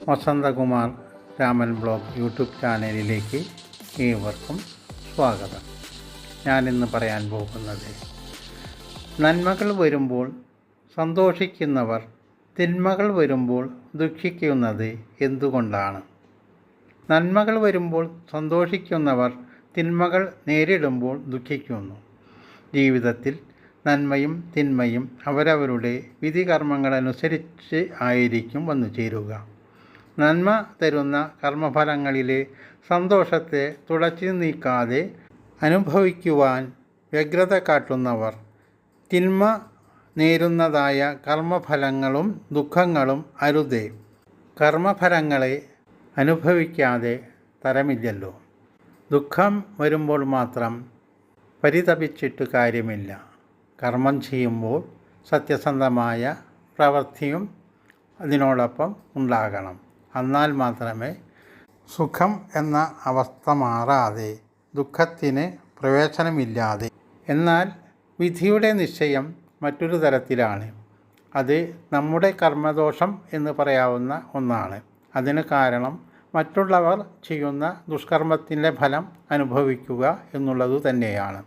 Vasanthakumar Raman blog YouTube ചാനലിലേക്ക് ഏവർക്കും സ്വാഗതം. ഞാനിന്ന് പറയാൻ പോകുന്നത്, നന്മകൾ വരുമ്പോൾ സന്തോഷിക്കുന്നവർ തിന്മകൾ വരുമ്പോൾ ദുഃഖിക്കുന്നത് എന്തുകൊണ്ടാണ്? നന്മകൾ വരുമ്പോൾ സന്തോഷിക്കുന്നവർ തിന്മകൾ നേരിടുമ്പോൾ ദുഃഖിക്കുന്നു. ജീവിതത്തിൽ നന്മയും തിന്മയും അവരവരുടെ വിധികർമ്മങ്ങളനുസരിച്ച് ആയിരിക്കും വന്നു ചേരുക. നന്മ തരുന്ന കർമ്മഫലങ്ങളിലെ സന്തോഷത്തെ തുടച്ചു നീക്കാതെ അനുഭവിക്കുവാൻ വ്യഗ്രത കാട്ടുന്നവർ തിന്മ നേരുന്നതായ കർമ്മഫലങ്ങളും ദുഃഖങ്ങളും അരുതേ. കർമ്മഫലങ്ങളെ അനുഭവിക്കാതെ തരമില്ലല്ലോ. ദുഃഖം വരുമ്പോൾ മാത്രം പരിതപിച്ചിട്ട് കാര്യമില്ല. കർമ്മം ചെയ്യുമ്പോൾ സത്യസന്ധമായ പ്രവൃത്തിയും അതിനോടൊപ്പം ഉണ്ടാകണം. എന്നാൽ മാത്രമേ സുഖം എന്ന അവസ്ഥ മാറാതെ ദുഃഖത്തിന് പ്രവേശനമില്ലാതെ. എന്നാൽ വിധിയുടെ നിശ്ചയം മറ്റൊരു തരത്തിലാണ്. അത് നമ്മുടെ കർമ്മദോഷം എന്ന് പറയാവുന്ന ഒന്നാണ്. അതിന് കാരണം മറ്റുള്ളവർ ചെയ്യുന്ന ദുഷ്കർമ്മത്തിൻ്റെ ഫലം അനുഭവിക്കുക എന്നുള്ളത് തന്നെയാണ്.